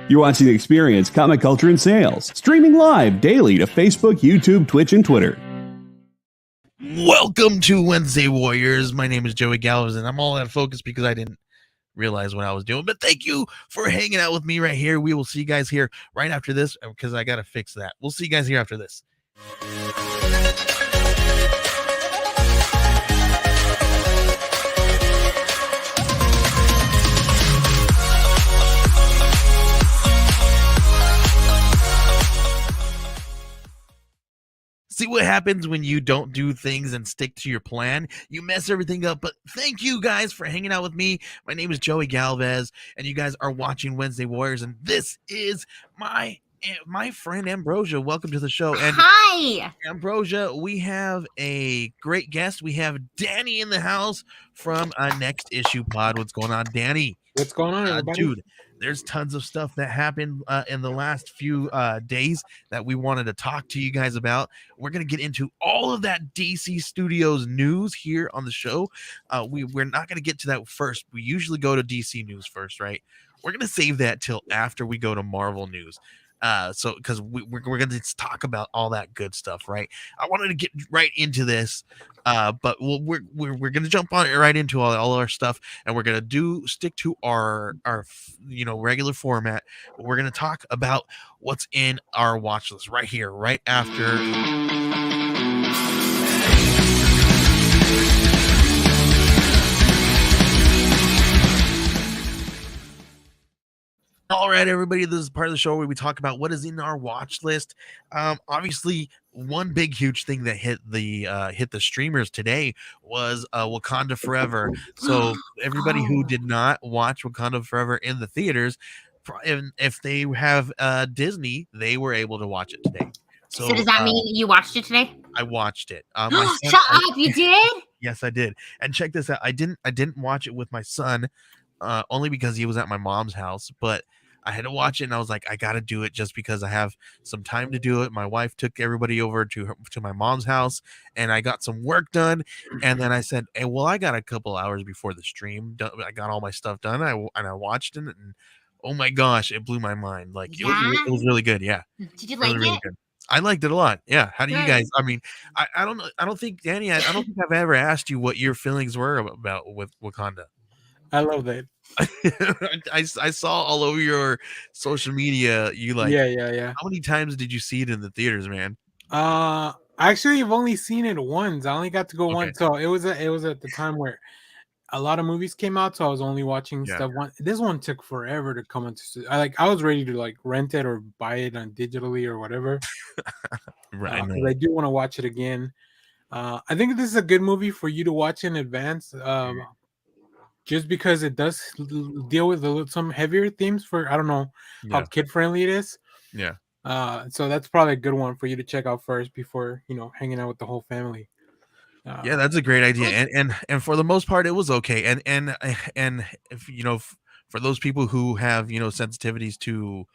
You're watching The Experience Comic Culture and Sales, streaming live daily to Facebook, YouTube, Twitch, and Twitter. Welcome to Wednesday Warriors. My name is Joey Galvez, and I'm all out of focus because I didn't realize what I was doing. But thank you for hanging out with me right here. We will see you guys here right after this because I got to fix that. We'll see you guys here after this. See what happens when you don't do things and stick to your plan? You mess everything up. But thank you guys for hanging out with me. My name is Joey Galvez, and you guys are watching Wednesday Warriors, and this is my friend Ambrosia. Welcome to the show. And hi, Ambrosia. We have a great guest. We have Danny in the house from Next Issue Pod. What's going on, Danny? What's going on, everybody? Dude, there's tons of stuff that happened in the last few days that we wanted to talk to you guys about. We're going to get into all of that DC Studios news here on the show. We're not going to get to that first. We usually go to DC news first, right? We're going to save that till after we go to Marvel news. So because we're going to talk about all that good stuff, right? I wanted to get right into this, but we're going to jump on it right into all our stuff, and we're going to stick to our regular format. We're going to talk about what's in our watch list right here, right after. All right, everybody, this is part of the show where we talk about what is in our watch list. Obviously, one big, huge thing that hit the streamers today was Wakanda Forever. So everybody who did not watch Wakanda Forever in the theaters, if they have Disney, they were able to watch it today. So does that mean you watched it today? I watched it. Shut up! You did? Yes, I did. And check this out. I didn't watch it with my son, only because he was at my mom's house, but I had to watch it, and I was like, I got to do it just because I have some time to do it. My wife took everybody over to my mom's house, and I got some work done. And then I said, hey, well, I got a couple hours before the stream. I got all my stuff done. I watched it, and oh my gosh, it blew my mind. Like it was really good. Yeah. Did you like really it? Good. I liked it a lot. Yeah. How do you guys? I mean, I don't know. I don't think Danny. I don't think I've ever asked you what your feelings were about with Wakanda. I love that. I saw all over your social media. Yeah. How many times did you see it in the theaters, man? Actually, I've only seen it once. I only got to go once, so it was at the time where a lot of movies came out, so I was only watching stuff. This one took forever to come into. I was ready to rent it or buy it on digitally or whatever. Right. I do want to watch it again. I think this is a good movie for you to watch in advance. Just because it does deal with some heavier themes I don't know how kid friendly it is. Yeah. So that's probably a good one for you to check out first before hanging out with the whole family. Yeah, that's a great idea, and for the most part, it was okay. And if for those people who have sensitivities to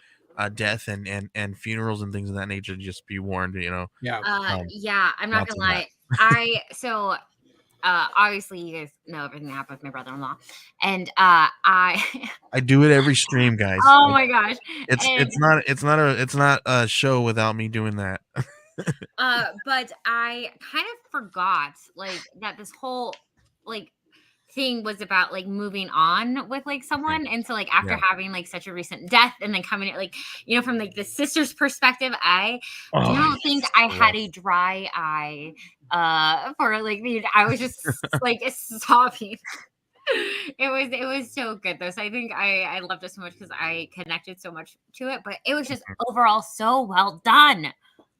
death and funerals and things of that nature, just be warned. Yeah. I'm not gonna lie. Obviously you guys know everything that happened with my brother-in-law, and I do it every stream, guys. Oh my gosh, it's not a show without me doing that. But I kind of forgot that this whole thing was about moving on with someone, and so after having such a recent death and then coming at from the sister's perspective, I don't think I had a dry eye for I was just sobbing. It was so good though. So I think I loved it so much because I connected so much to it, but it was just overall so well done.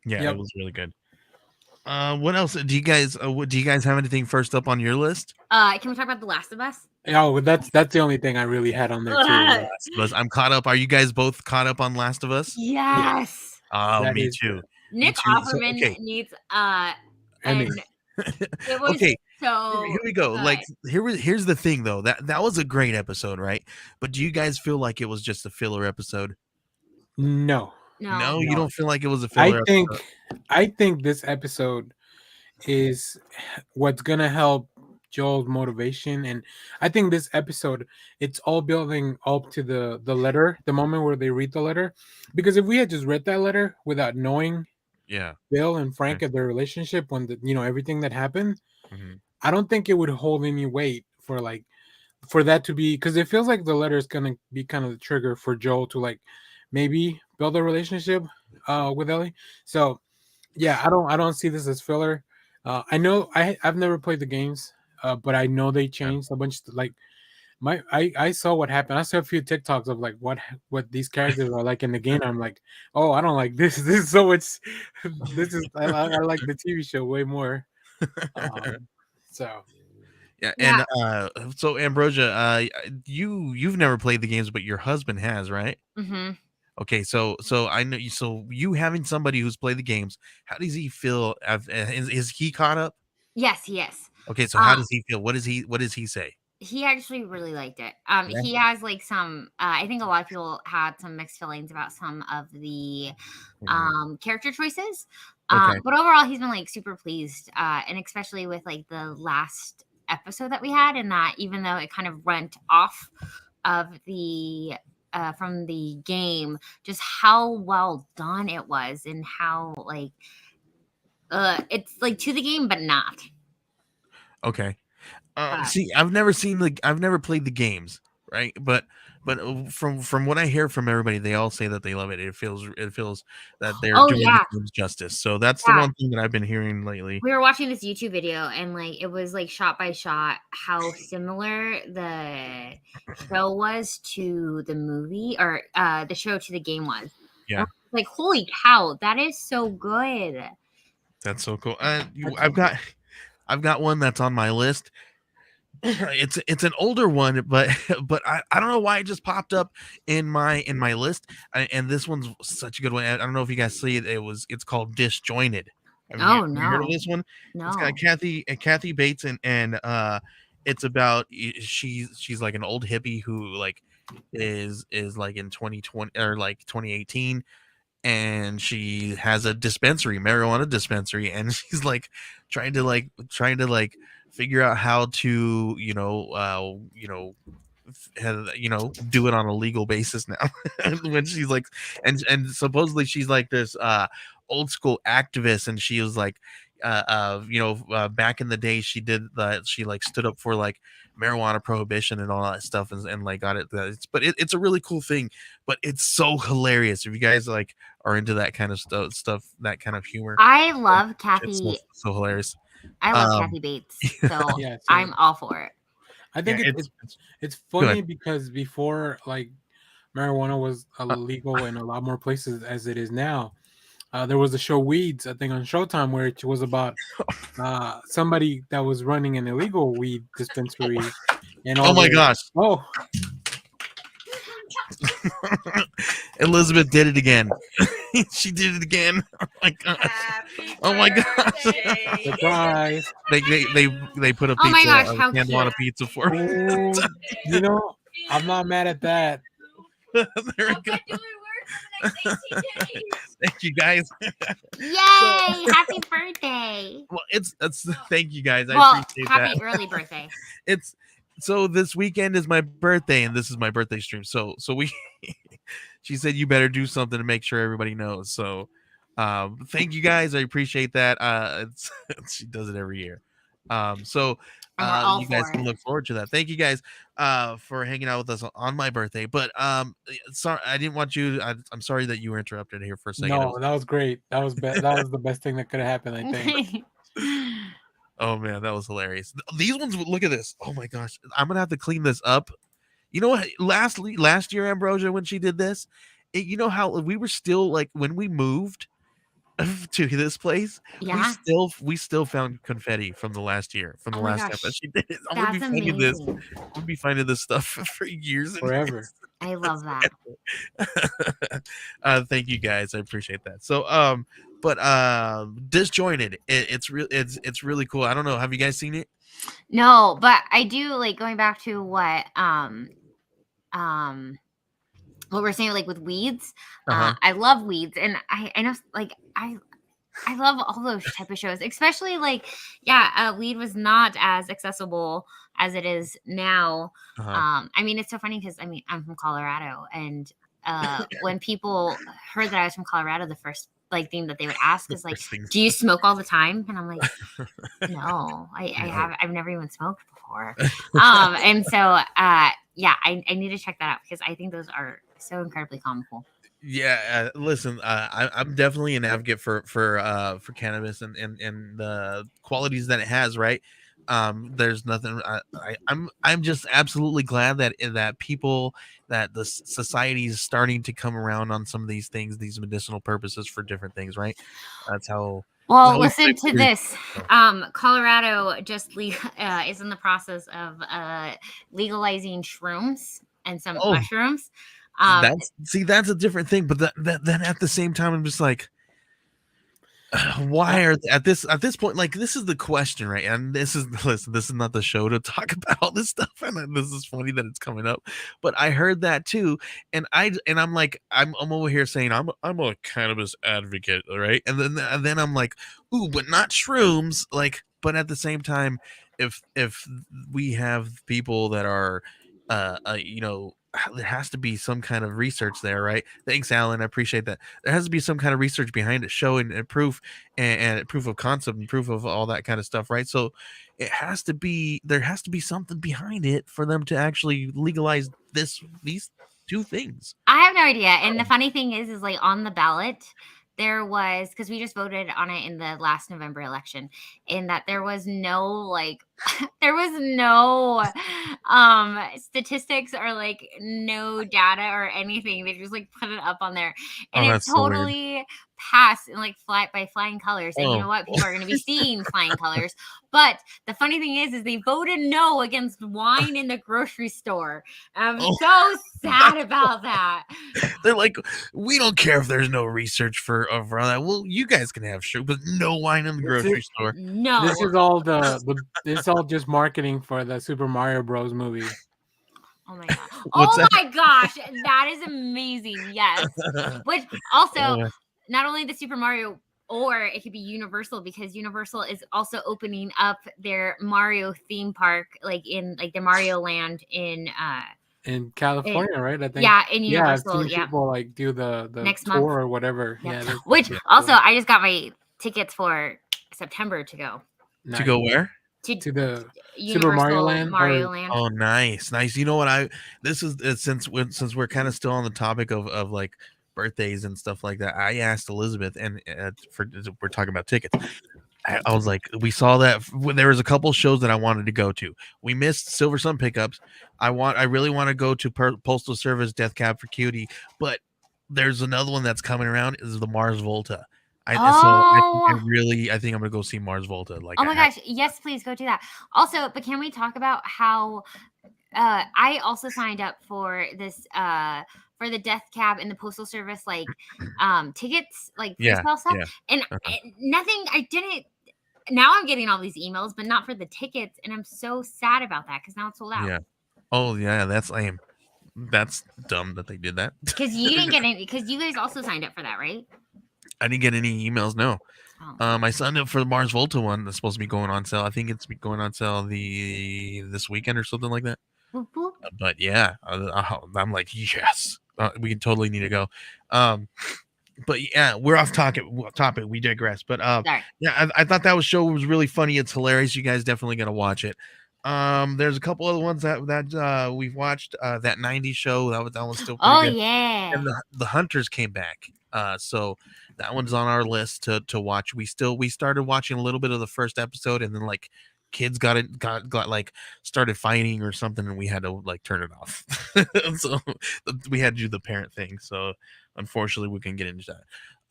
Yeah, It was really good. What else do you guys have anything first up on your list? Can we talk about The Last of Us? Oh, that's the only thing I really had on there too. Last of Us. I'm caught up. Are you guys both caught up on Last of Us? Yes. Oh, me too. Nick Offerman needs and it was okay. So here we go. Here's the thing though. That was a great episode, right? But do you guys feel like it was just a filler episode? No. No, you don't feel like it was a filler episode? I think this episode is what's gonna help Joel's motivation, and I think this episode it's all building up to the letter, the moment where they read the letter, because if we had just read that letter without knowing Bill and Frank and their relationship when everything that happened, I don't think it would hold any weight for that to be, because it feels like the letter is gonna be kind of the trigger for Joel to like maybe build a relationship with Ellie. So yeah, I don't see this as filler. I know I've never played the games, but I know they changed a bunch. Like I saw what happened. I saw a few TikToks of like what these characters are like in the game. I'm like, oh, I don't like this. This is so much. This is I like the TV show way more. So yeah, and so Ambrosia, you've never played the games, but your husband has, right? Mm-hmm. Okay, so I know you. So you having somebody who's played the games, how does he feel? Is he caught up? Yes, he is. Okay, so how does he feel? What does he say? He actually really liked it. Yeah. He has like some. I think a lot of people had some mixed feelings about some of the character choices. Okay. But overall, he's been like super pleased, and especially with like the last episode that we had, and that even though it kind of went off of the from the game, just how well done it was, and how like it's like to the game, but not. Okay. See, I've never played the games, right? But from what I hear from everybody, they all say that they love it. It feels that they're doing the games justice. So that's the one thing that I've been hearing lately. We were watching this YouTube video, and like it was like shot by shot how similar the show was to the movie, or the show to the game was. Yeah. Like, holy cow, that is so good. That's so cool. I've got one that's on my list. It's an older one, but I don't know why it just popped up in my list. And this one's such a good one. I don't know if you guys see it. It's called Disjointed. Have you heard of this one? No. It's got Kathy Bates and it's about she's like an old hippie who like is like in 2020 or like 2018, and she has a marijuana dispensary, and she's like trying to figure out how to do it on a legal basis now. When she's like, and supposedly she's like this old school activist, and she was like back in the day she like stood up for like marijuana prohibition and all that stuff, and like got it. But it's a really cool thing, but it's so hilarious if you guys like are into that kind of stuff, that kind of humor. I love Kathy. It's so hilarious. I love Kathy Bates, so I'm all for it. I think it's funny because before like marijuana was illegal in a lot more places as it is now. There was a show Weeds, I think, on Showtime, where it was about somebody that was running an illegal weed dispensary. And oh my gosh! Oh, Elizabeth did it again. She did it again. Oh my gosh! Oh my gosh! Surprise! They put a pizza. Oh my gosh! How cute! On a pizza for me. I'm not mad at that. There we go. Thank you guys. Yay! Happy birthday. Well, thank you guys. I appreciate happy that. Early birthday. So this weekend is my birthday, and this is my birthday stream. So we she said you better do something to make sure everybody knows. So thank you guys. I appreciate that. She does it every year. So you guys can look forward to that. Thank you guys for hanging out with us on my birthday. But sorry, I didn't want you. I'm sorry that you were interrupted here for a second. No, that was great. That was that was the best thing that could have happened, I think. Oh man, that was hilarious. These ones, look at this. Oh my gosh, I'm gonna have to clean this up. You know what? Last year, Ambrosia, when she did this, you know how we were still like when we moved to this place, we still found confetti from the last year, from the last episode she did it. I'm gonna be finding this stuff for years and forever. Years. I love that. Thank you guys, I appreciate that. So but Disjointed, it's really cool. I don't know, have you guys seen it? No, but I do like going back to what we're saying, like with Weeds. I love Weeds, and I know like I love all those type of shows, especially like, weed was not as accessible as it is now. I mean, it's so funny because I mean, I'm from Colorado, and when people heard that I was from Colorado, the first like thing that they would ask is like, "Do you smoke all the time?" And I'm like, "No, I've never even smoked before." And so, I need to check that out because I think those are so incredibly comical. Yeah, listen, I'm definitely an advocate for cannabis and the qualities that it has, right? There's nothing. I'm just absolutely glad that people that the society is starting to come around on some of these things, these medicinal purposes for different things, right? That's how. Well, listen to this. Colorado just is in the process of legalizing shrooms and some mushrooms. That's a different thing, but then at the same time, I'm just like, why are at this point, like, this is the question, right? And this is not the show to talk about all this stuff, and this is funny that it's coming up, but I heard that too, and I'm like, I'm over here saying I'm a cannabis advocate, right? And then I'm like, ooh, but not shrooms, like, but at the same time, if we have people that are there has to be some kind of research there, right? Thanks, Alan. I appreciate that. There has to be some kind of research behind it, showing and proof and proof of concept and proof of all that kind of stuff, right? So there has to be something behind it for them to actually legalize these two things. I have no idea. And the funny thing is like on the ballot, there was, because we just voted on it in the last November election, in that there was no there was no statistics or like no data or anything. They just like put it up on there, and it totally passed in like flying colors. And you know what? People are going to be seeing flying colors. But the funny thing is they voted no against wine in the grocery store. I'm so sad about that. They're like, we don't care if there's no research for that. Well, you guys can have sugar, but no wine in the grocery store. No, this is all this is all just marketing for the Super Mario Bros. Movie. Oh my god! My gosh, that is amazing. Yes, which also not only the Super Mario, or it could be Universal, because Universal is also opening up their Mario theme park, like in like the Mario Land in California, right? I think. Yeah, in Universal. I've seen people like do the next tour month or whatever. Yeah, which also I just got my tickets for September to go. To go where? To the Super Mario Land. Oh, nice. You know what? This is since we're kind of still on the topic of like birthdays and stuff like that. I asked Elizabeth, and we're talking about tickets. I was like, we saw that there was a couple shows that I wanted to go to. We missed Silver Sun Pickups. I really want to go to Postal Service Death Cab for Cutie, but there's another one that's coming around, is the Mars Volta. I think I'm gonna go see Mars Volta. Like, oh my gosh, yes, please go do that. Also, but can we talk about how I also signed up for this for the Death Cab and the Postal Service tickets, like pre-sale stuff, and nothing. I didn't. Now I'm getting all these emails, but not for the tickets, and I'm so sad about that because now it's sold out. Yeah. Oh yeah, that's lame. That's dumb that they did that. Because you didn't get any. Because you guys also signed up for that, right? I didn't get any emails. No. I signed up for the Mars Volta one that's supposed to be going on sale. I think it's going on sale this weekend or something like that. Mm-hmm. But yeah, I'm like, yes, we totally need to go. But yeah, we're off topic. We digress. But yeah, I thought that show was really funny. It's hilarious. You guys definitely gotta watch it. There's a couple other ones that we've watched. That 90s show that one's still pretty good. Yeah. And the Hunters came back. So that one's on our list to watch. We started watching a little bit of the first episode, and then like kids got like started fighting or something, and we had to like turn it off. So we had to do the parent thing. So unfortunately we can get into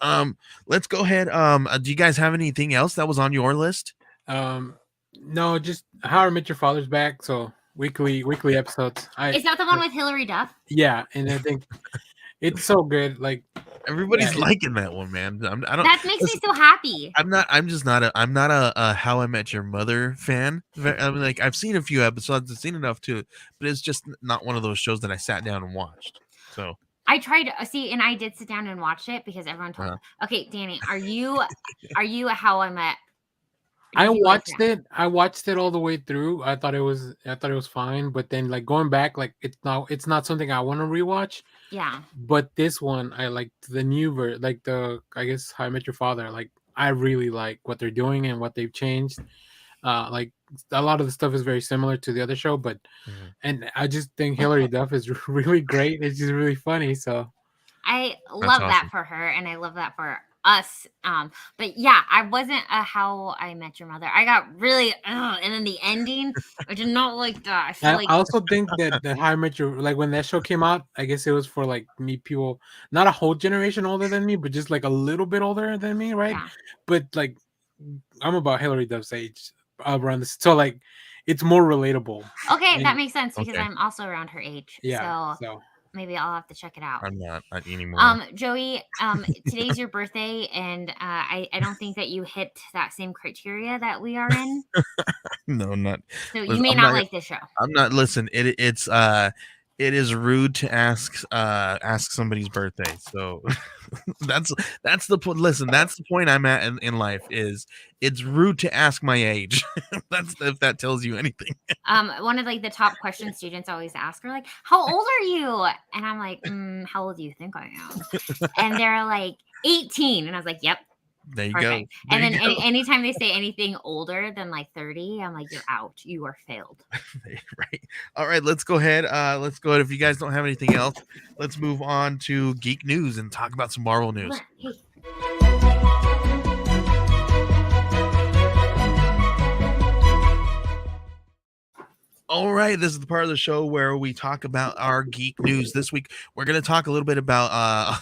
that. Let's go ahead. Do you guys have anything else that was on your list? No, just How I Met Your Father's back. So weekly episodes. Is that the one with Hilary Duff? Yeah, and I think it's so good. Like everybody's liking that one, man. That makes me so happy. I'm not a How I Met Your Mother fan. I mean, like, I've seen a few episodes, I've seen enough to, but it's just not one of those shows that I sat down and watched. So I tried to see, and I did sit down and watch it because everyone told me. Okay, Danny, are you a How I Met? I watched it. I watched it all the way through. I thought it was fine, but then like going back, like it's not something I want to rewatch. Yeah. But this one, I like the new version, like I guess How I Met Your Father. Like I really like what they're doing and what they've changed. Like a lot of the stuff is very similar to the other show, but and I just think Hilary Duff is really great. It's just really funny. So I love that for her, and I love that for us. But yeah, I wasn't a How I Met Your Mother. I got really, and then the ending, I did not like that. I feel like I also think that the How I Met Your, like when that show came out, I guess it was for like me people, not a whole generation older than me, but just like a little bit older than me, right? Yeah. But like I'm about Hilary Duff's age around this, so like it's more relatable. Okay, that makes sense because I'm also around her age. Yeah. So maybe I'll have to check it out. I'm not anymore. Joey, today's your birthday, and I don't think that you hit that same criteria that we are in. No, not. So you may not like this show. I'm not. Listen, it is rude to ask somebody's birthday. So that's the point. Listen, that's the point I'm at in life. Is it's rude to ask my age. That's if that tells you anything. One of like the top questions students always ask are like, "How old are you?" And I'm like, "How old do you think I am?" And they're like, 18, and I was like, "Yep." There you Perfect. go. And then anytime they say anything older than like 30, I'm like, "You're out. You are failed." Right. All right. Let's go ahead. If you guys don't have anything else, let's move on to geek news and talk about some Marvel news. Hey. All right, this is the part of the show where we talk about our geek news. This week, we're going to talk a little bit about.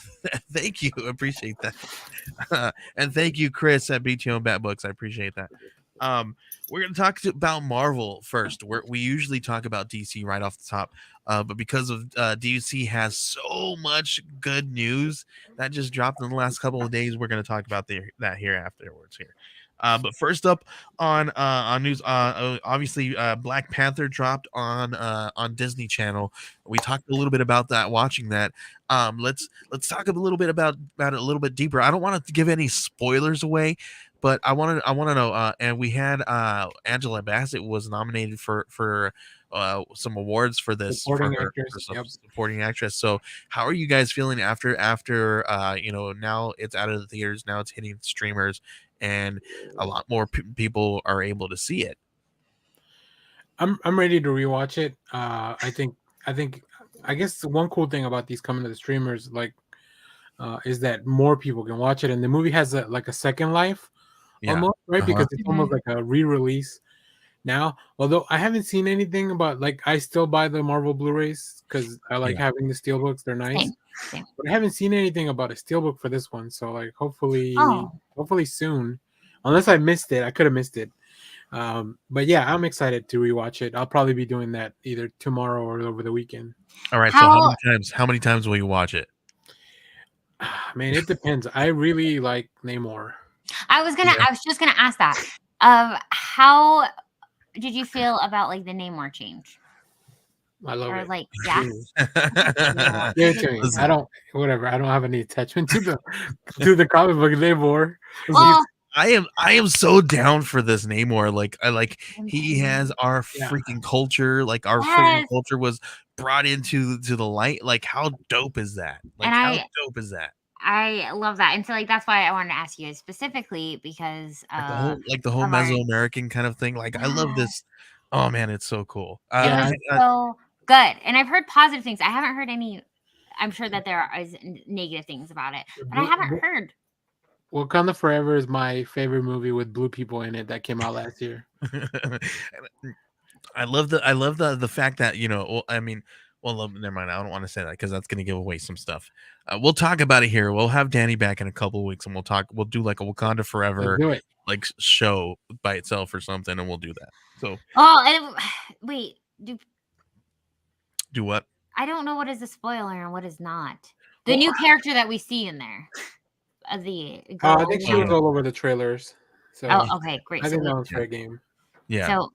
Thank you, appreciate that, and thank you, Chris at BTO and Bat Books. I appreciate that. We're going to talk about Marvel first. We usually talk about DC right off the top, but because of DC has so much good news that just dropped in the last couple of days, we're going to talk about that here afterwards here. But first up on news, obviously Black Panther dropped on Disney Channel. We talked a little bit about that, watching that. Let's talk a little bit about it a little bit deeper. I don't want to give any spoilers away, but I want to know. And we had Angela Bassett was nominated for some awards for this supporting actress. So how are you guys feeling after now it's out of the theaters, now it's hitting streamers, and a lot more people are able to see it? I'm ready to rewatch it. I guess one cool thing about these coming to the streamers is that more people can watch it, and the movie has a second life almost, right? Because it's almost like a re-release now. Although I haven't seen anything about I still buy the Marvel Blu-rays because I like having the steelbooks. They're nice. Same. But I haven't seen anything about a steelbook for this one. So hopefully soon. Unless I missed it. I could have missed it. But yeah, I'm excited to rewatch it. I'll probably be doing that either tomorrow or over the weekend. All right. So how many times will you watch it? Man, it depends. I really like Namor. I was just gonna ask that. How did you feel about the Namor change? I love it. Yeah. Give it to me. I don't have any attachment to the comic book Namor. Well, I am so down for this Namor. He has our freaking culture. Our freaking culture was brought into the light. How dope is that? Dope is that? I love that, and so that's why I wanted to ask you specifically because the whole Mesoamerican kind of thing. I love this. Oh man, it's so cool. It's so good, and I've heard positive things. I haven't heard any. I'm sure that there are negative things about it, but I haven't heard. Wakanda Forever is my favorite movie with blue people in it that came out last year. I love the fact that well, never mind. I don't want to say that because that's going to give away some stuff. We'll talk about it here. We'll have Danny back in a couple of weeks, and we'll do a Wakanda Forever show by itself or something, and we'll do that. So wait, do what? I don't know what is a spoiler and what is not. The new character that we see in there. I think she was all over the trailers. So okay, great. I think that was fair game. Yeah. So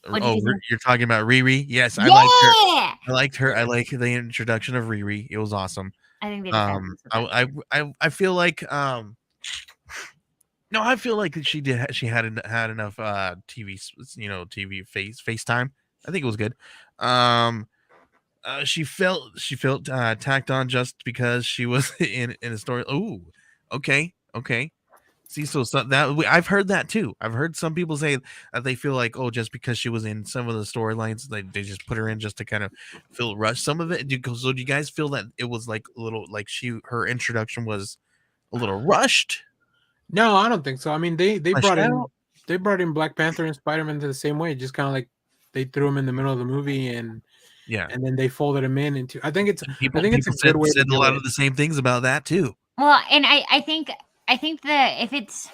What did you think? You're talking about Riri? Yes, I liked her. Yeah, I liked her. I like the introduction of Riri. It was awesome. I think they did that. I feel like no, I feel like she had enough TV TV FaceTime. I think it was good. She felt tacked on just because she was in a story. Oh, okay. See, I've heard that too. I've heard some people say that they feel like, oh, just because she was in some of the storylines, they just put her in just to kind of feel rushed. Some of it. So do you guys feel that it was like a little like her introduction was a little rushed? No, I don't think so. I mean, they Fleshed brought in Black Panther and Spider-Man to the same way, just kind of like they threw them in the middle of the movie and then they folded them in into. I think it's People a good way said to a do lot it. of the same things about that too. Well, and I think that if it's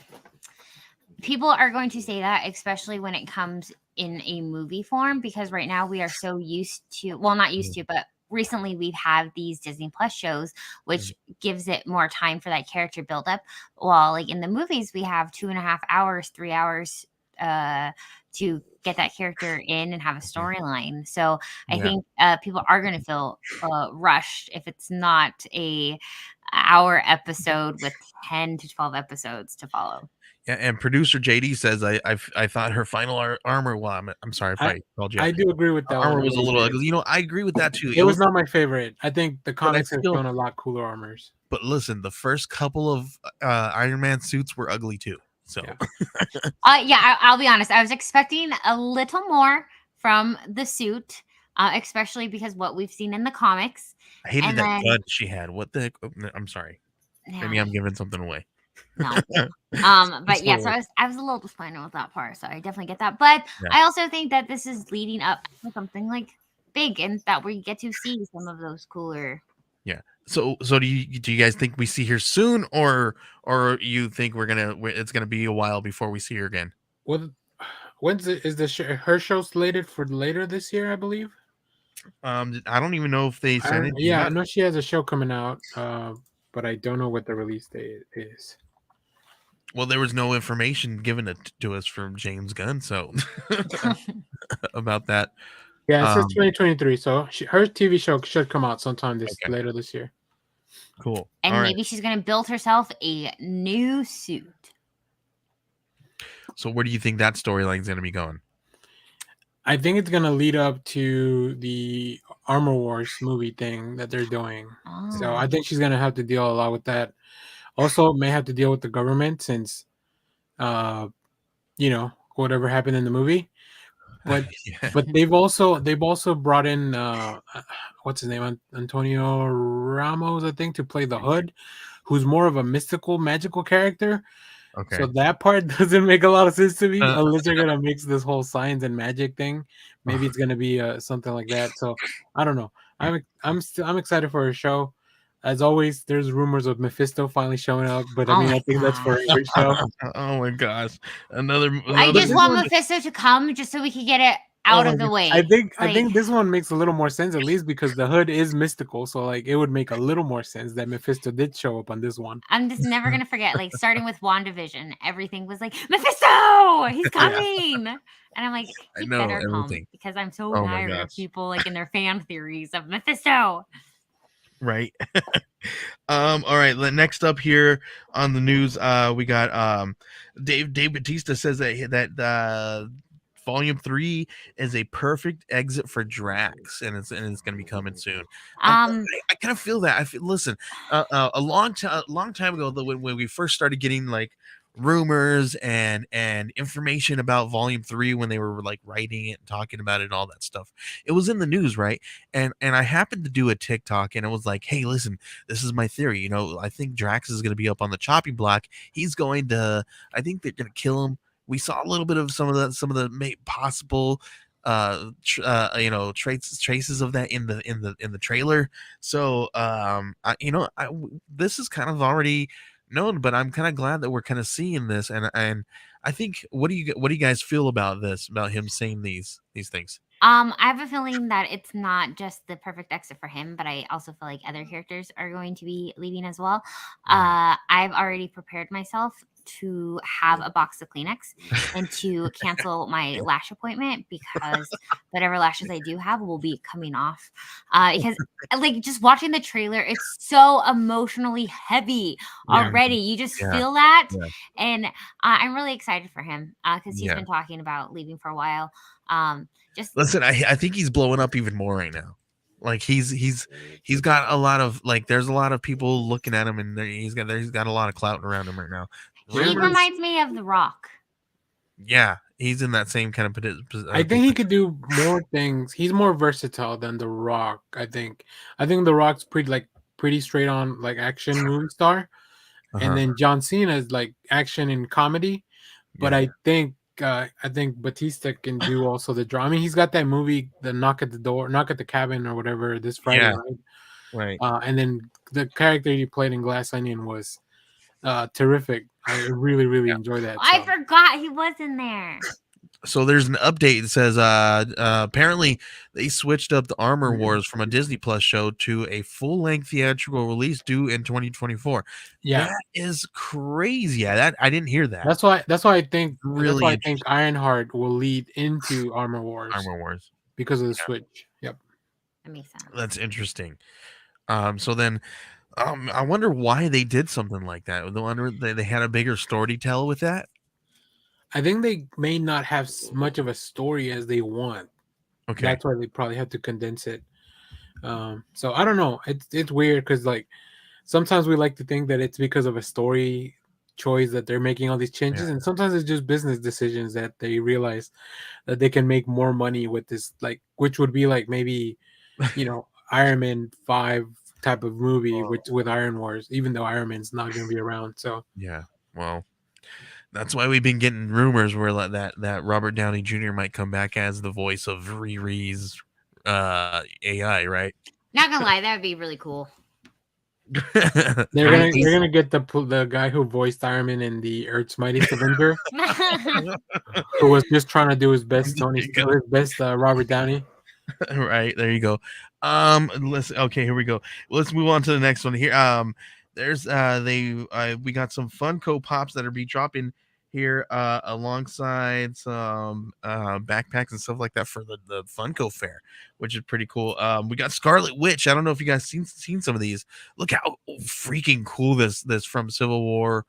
people are going to say that, especially when it comes in a movie form, because right now we are so used to, well, not used to, but recently we've had these Disney Plus shows, which gives it more time for that character build up. While like in the movies, we have 2.5 hours, 3 hours to get that character in and have a storyline. So I think people are going to feel rushed if it's not a hour episode with 10 to 12 episodes to follow. Yeah, and producer JD says I thought her final armor. Well, I'm sorry if I called you. I do agree with that. Armor was a little ugly. You know, I agree with that too. It was not my favorite. I think the comics have shown a lot cooler armors. But listen, the first couple of Iron Man suits were ugly too. So I'll be honest. I was expecting a little more from the suit, especially because what we've seen in the comics. I hated that gun she had. What the heck? I'm sorry. Yeah. Maybe I'm giving something away. No. But yeah, so I was a little disappointed with that part. So I definitely get that. But I also think that this is leading up to something like big, and that we get to see some of those cooler. Yeah. So do you guys think we see her soon, or you think it's gonna be a while before we see her again? Well, her show slated for later this year? I believe. I don't even know if they said it. Yeah, I know she has a show coming out, but I don't know what the release date is. Well, there was no information given to us from James Gunn, so about that. Yeah, it says 2023, so her TV show should come out sometime later this year. Cool. And maybe she's going to build herself a new suit. So where do you think that storyline is going to be going? I think it's going to lead up to the Armor Wars movie thing that they're doing. Oh. So I think she's going to have to deal a lot with that. Also, may have to deal with the government since, whatever happened in the movie. But but they've also brought in what's his name, Antonio Ramos, I think, to play the Hood, who's more of a mystical, magical character. Okay. So that part doesn't make a lot of sense to me unless they're gonna mix this whole science and magic thing. Maybe it's gonna be something like that. So I don't know. I'm excited for her show. As always, there's rumors of Mephisto finally showing up, but I think that's for every show. Oh my gosh, I just want Mephisto to come just so we can get it out of the way. I think this one makes a little more sense, at least because the Hood is mystical, so like it would make a little more sense that Mephisto did show up on this one. I'm just never gonna forget, like starting with WandaVision, everything was like Mephisto, he's coming, and I'm like, he better come because I'm so tired of people like in their fan theories of Mephisto. Right. All right. Next up here on the news, we got Dave Bautista says that Volume 3 is a perfect exit for Drax, and it's going to be coming soon. I kind of feel that. Listen, a long time ago, when we first started getting like rumors and information about Volume 3, when they were like writing it and talking about it and all that stuff, it was in the news, right? And I happened to do a TikTok, and it was like, hey, listen, this is my theory. I think Drax is going to be up on the chopping block. I think they're going to kill him. We saw a little bit of some of the possible traces of that in the trailer. So this is kind of already known, but I'm kind of glad that we're kind of seeing this, and I think what do you guys feel about this, about him saying these things? I have a feeling that it's not just the perfect exit for him, but I also feel like other characters are going to be leaving as well. I've already prepared myself to have a box of Kleenex and to cancel my lash appointment because whatever lashes I do have will be coming off. Because like just watching the trailer, it's so emotionally heavy already. You just feel that, and I'm really excited for him because he's been talking about leaving for a while. Just listen, I think he's blowing up even more right now. Like he's got a lot of like there's a lot of people looking at him, and he's got a lot of clout around him right now. He reminds me of The Rock. Yeah, he's in that same kind of position. I think he could do more things. He's more versatile than The Rock. I think The Rock's pretty straight on like action movie star, and then John Cena is like action and comedy. But I think Batista can do also the drama. I mean, he's got that movie, the Knock at the Cabin or whatever, this Friday, right? And then the character he played in Glass Onion was terrific. I really enjoyed that. I forgot he was in there. So there's an update that says apparently they switched up the Armor Wars from a Disney Plus show to a full-length theatrical release due in 2024. Yeah, that is crazy. Yeah, that I didn't hear that. That's why I think Ironheart will lead into Armor Wars. Because of the switch. Yep. That makes sense. That's interesting. So then I wonder why they did something like that. I wonder they had a bigger story to tell with that. I think they may not have much of a story as they want. Okay. That's why they probably have to condense it. So I don't know. It's weird because like sometimes we like to think that it's because of a story choice that they're making all these changes, and sometimes it's just business decisions that they realize that they can make more money with this, like which would be like maybe Iron Man 5 type of movie with Iron Wars, even though Iron Man's not going to be around. So yeah, well. That's why we've been getting rumors where that Robert Downey Jr. might come back as the voice of Riri's AI, right? Not gonna lie, that would be really cool. They're gonna get the guy who voiced Iron Man in the Earth's Mightiest Avenger, who was just trying to do his best Robert Downey. Right, there you go. Listen, okay, here we go. Let's move on to the next one here. There's we got some Funko Pops that are be dropping here alongside some backpacks and stuff like that for the Funko Fair, which is pretty cool. We got Scarlet Witch. I don't know if you guys seen some of these. Look how freaking cool this from Civil War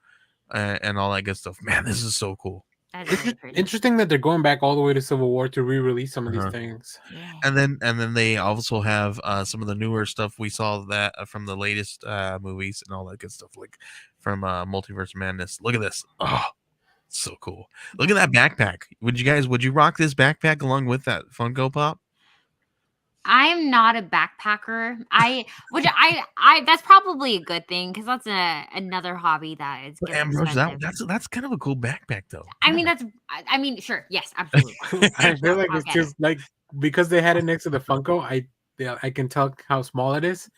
and all that good stuff. Man, this is so cool. Interesting that they're going back all the way to Civil War to re-release some of these things. Yeah. And then they also have some of the newer stuff. We saw that from the latest movies and all that good stuff, like from Multiverse Madness. Look at this. Oh, so cool. Look at that backpack. Would you rock this backpack along with that Funko Pop? I'm not a backpacker. I that's probably a good thing because that's another hobby that is Ambrosha, that's kind of a cool backpack though. I mean, sure, yes, absolutely. I feel like it's just like because they had it next to the Funko, I can tell how small it is.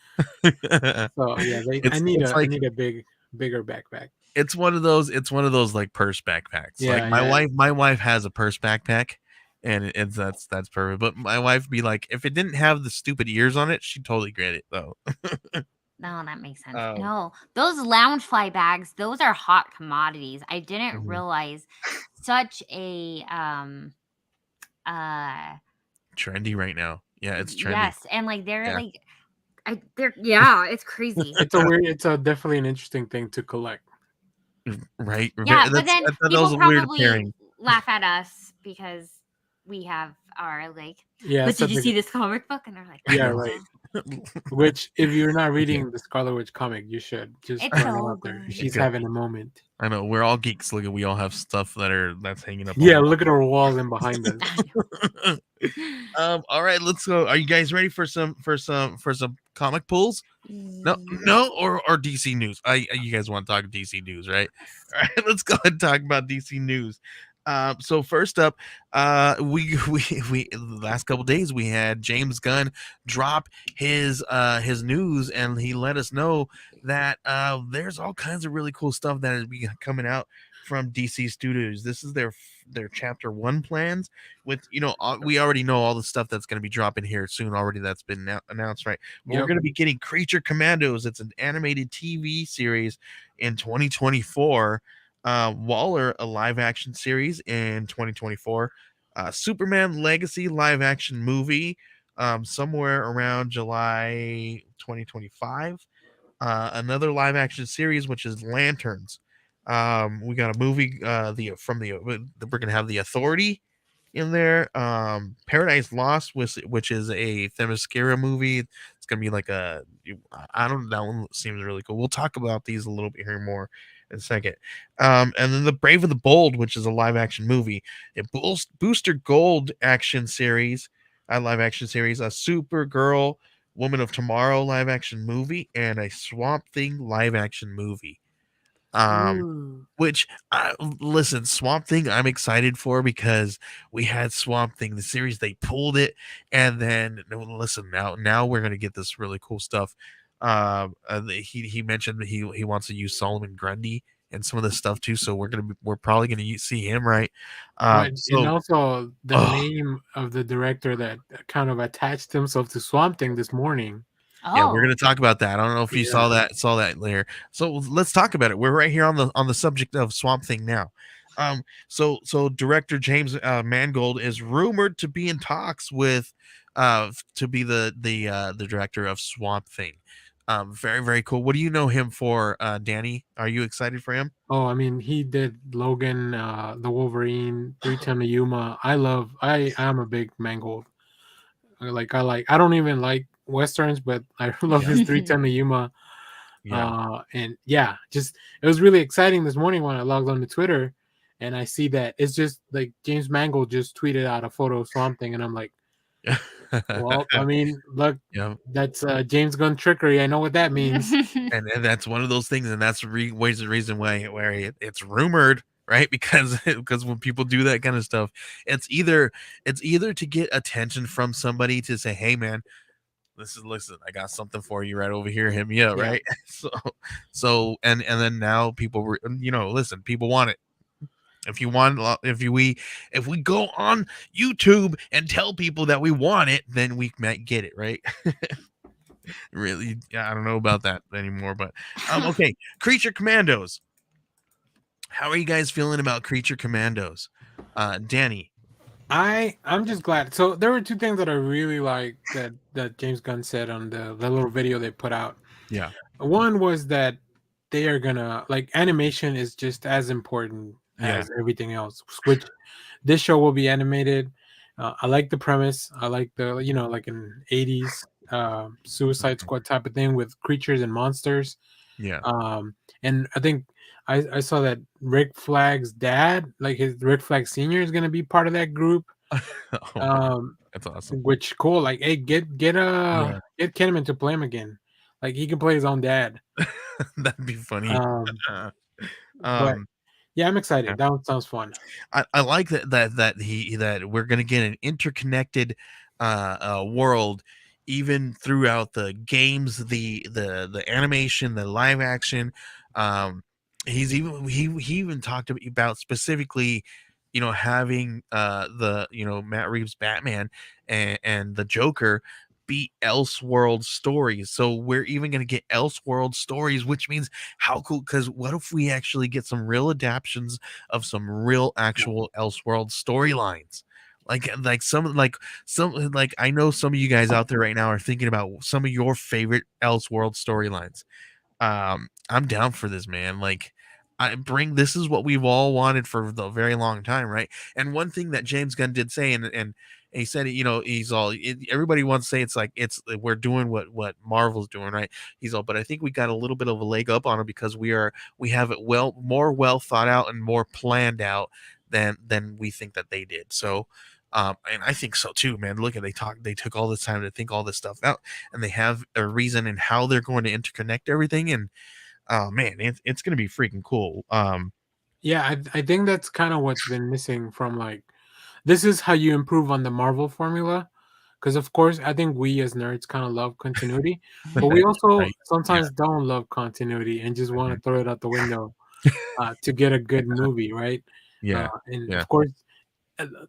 So yeah, I need a bigger backpack. It's one of those like purse backpacks. Yeah, like my wife has a purse backpack. And that's perfect. But my wife be like, if it didn't have the stupid ears on it, she'd totally get it though. No, that makes sense. No, those Loungefly bags, those are hot commodities. I didn't realize such a trendy right now. Yeah, it's trendy. Yes, and like they're it's crazy. It's definitely an interesting thing to collect. Right. Yeah, but then people probably laugh at us because we have our like, but did you see this comic book? And they're like, yeah, right. Which, if you're not reading the Scarlet Witch comic, you should. Just it's so out there. She's having a moment. I know we're all geeks. Look, we all have stuff that's hanging up. Yeah, look at our walls and behind us. All right, let's go. Are you guys ready for some comic pulls? No, or DC news. You guys want to talk DC news, right? All right, let's go ahead and talk about DC news. So first up, we the last couple days we had James Gunn drop his news, and he let us know that there's all kinds of really cool stuff that is coming out from DC Studios. This is their chapter 1 plans with, we already know all the stuff that's going to be dropping here soon already. That's been announced, right? Yep. We're going to be getting Creature Commandos. It's an animated TV series in 2024. Waller, a live action series in 2024. Superman Legacy live action movie, somewhere around July 2025. Another live action series, which is Lanterns. We got a movie, we're gonna have The Authority in there. Paradise Lost, which is a Themyscira movie. It's gonna be like I don't know, that one seems really cool. We'll talk about these a little bit here more in a second. And then The Brave and the Bold, which is a live action movie. A Booster Gold action series, a live action series, a Supergirl Woman of Tomorrow live action movie, and a Swamp Thing live action movie. Which listen, Swamp Thing I'm excited for because we had Swamp Thing the series, they pulled it, and then listen, now we're gonna get this really cool stuff. He mentioned that he wants to use Solomon Grundy and some of this stuff too, so we're probably gonna see him, right? And also the name of the director that kind of attached himself to Swamp Thing this morning. Yeah, we're gonna talk about that. I don't know if you saw that later. So let's talk about it. We're right here on the subject of Swamp Thing now. So director James Mangold is rumored to be in talks with to be the director of Swamp Thing. Very, very cool. What do you know him for, Danny? Are you excited for him? Oh, I mean, he did Logan, the Wolverine, 3:10 to Yuma. I am a big Mangold. I don't even like Westerns, but I love his 3:10 to Yuma. And yeah, just it was really exciting this morning when I logged on to Twitter and I see that it's just like James Mangold just tweeted out a photo of Swamp Thing, and I'm like, well, I mean, look, that's James Gunn trickery. I know what that means. And that's one of those things, and that's the reason why it's rumored, right? Because when people do that kind of stuff, it's either to get attention from somebody to say, hey man, listen, I got something for you right over here, hit me up, right? So and then now people, listen, people want it. If we go on YouTube and tell people that we want it, then we might get it, right? Really, I don't know about that anymore, but okay. Creature Commandos. How are you guys feeling about Creature Commandos? Danny. I'm just glad. So there were two things that I really like that James Gunn said on the little video they put out. Yeah. One was that they are gonna, like, animation is just as important as everything else, which this show will be animated. I like the premise. I like the, like an 80s Suicide Squad type of thing with creatures and monsters. Yeah. And I think I saw that Rick Flag's dad, like his Rick Flag Sr., is gonna be part of that group. That's awesome. Which cool. Like, hey, get Kinnaman to play him again. Like, he can play his own dad. That'd be funny. But yeah, I'm excited. Yeah. That one sounds fun. I like that we're gonna get an interconnected world, even throughout the games, the animation, the live action. He even talked about specifically, having Matt Reeves Batman and the Joker be Elseworld stories. So we're even going to get Elseworld stories, which means how cool, because what if we actually get some real adaptions of some real actual Elseworld storylines? Like I know some of you guys out there right now are thinking about some of your favorite Elseworld storylines. I'm down for this, man. Like, this is what we've all wanted for the very long time, right? And one thing that James Gunn did say, and he said, everybody wants to say we're doing what Marvel's doing, right? But I think we got a little bit of a leg up on it because we have it more well thought out and more planned out than we think that they did. So, and I think so too, man. Look, they took all this time to think all this stuff out, and they have a reason in how they're going to interconnect everything. And oh man, it's going to be freaking cool. Yeah, I think that's kind of what's been missing from, like, this is how you improve on the Marvel formula. Because, of course, I think we as nerds kind of love continuity, but we also sometimes don't love continuity and just want to throw it out the window to get a good movie, right? Of course,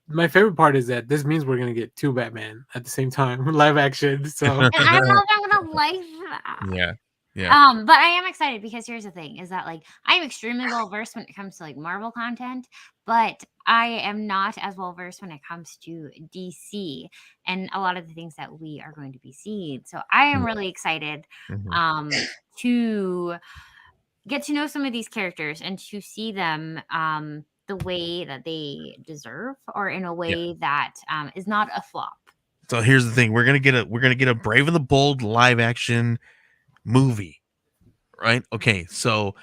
my favorite part is that this means we're going to get 2 Batman at the same time, live action. So and I don't know if I'm going to like that. Yeah. Yeah. But I am excited because here's the thing: is that like I'm extremely well versed when it comes to like Marvel content, but I am not as well versed when it comes to DC and a lot of the things that we are going to be seeing. So I am really excited Mhm. to get to know some of these characters and to see them the way that they deserve, or in a Yeah. way that is not a flop. So here's the thing: we're gonna get a Brave and the Bold live action movie, right? Okay, so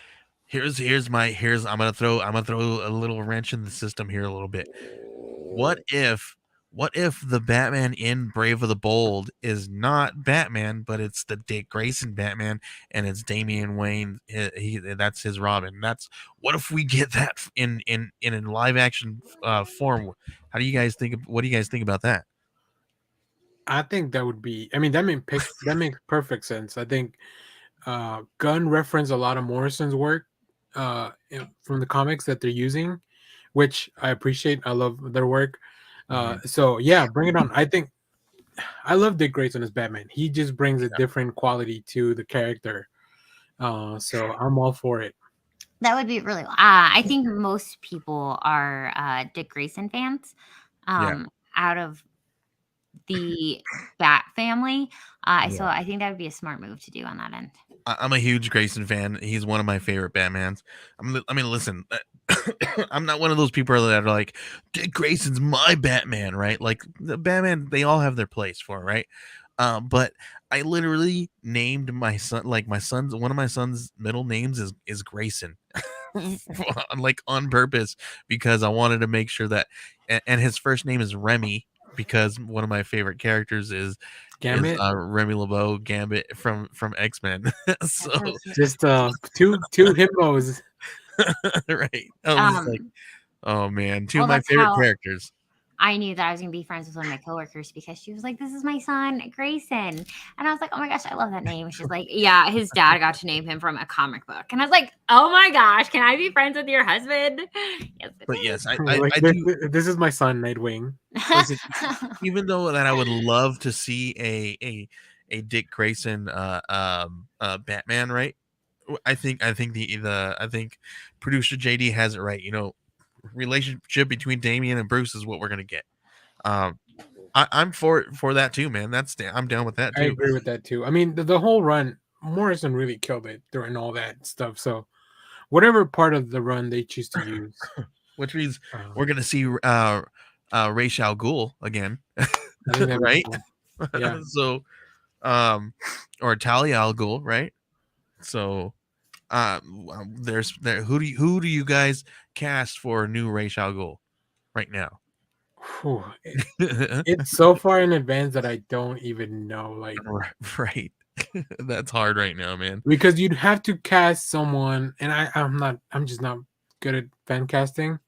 here's I'm gonna throw a little wrench in the system here a little bit. What if the Batman in Brave of the Bold is not Batman, but it's the Dick Grayson Batman, and it's Damian Wayne? That's his Robin. That's what if we get that in a live action form? How do you guys think? What do you guys think about that? I think that would be. I mean, that makes perfect sense. I think Gunn referenced a lot of Morrison's work from the comics that they're using, which I appreciate. I love their work. Mhm. So yeah, bring it on. I think I love Dick Grayson as Batman. He just brings a Yeah. different quality to the character. So I'm all for it. That would be really. I think most people are Dick Grayson fans. Yeah. Out of the Bat family, so Yeah. I think that would be a smart move to do on that end. I'm a huge Grayson fan. He's one of my favorite Batmans. I mean, listen, I'm not one of those people that are like, Dick Grayson's my Batman, right? Like the Batman, they all have their place for, it, right? But I literally named my son, like one of my son's middle names is Grayson, like on purpose because I wanted to make sure that, and his first name is Remy because one of my favorite characters is Gambit, Remy LeBeau Gambit from X-Men. So That's so cute. just two hippos. right. I was just like, oh man, two of Well, my that's favorite how characters. I knew that I was gonna be friends with one of my coworkers, because she was like, "This is my son, Grayson," and I was like, "Oh my gosh, I love that name." She's like, "Yeah, his dad got to name him from a comic book," and I was like, "Oh my gosh, can I be friends with your husband?" Yes, But yes, Like I do this is my son, Nightwing. listen, even though that I would love to see a Dick Grayson Batman, right? I think producer JD has it right. Relationship between Damian and Bruce is what we're gonna get. Um, I'm for that too, man. I'm down with that I too. agree with that too. I mean, the whole run, Morrison really killed it during all that stuff. So whatever part of the run they choose to use, Which means uh, we're gonna see Ra's al Ghul again, I think that'd be right? cool. Yeah. So or Talia al Ghul, right? So who do you guys cast for a new Ra's al Ghul right now? Whew. It's so far in advance that I don't even know. Like, Right. That's hard right now, man. because you'd have to cast someone, and I'm just not good at fan casting,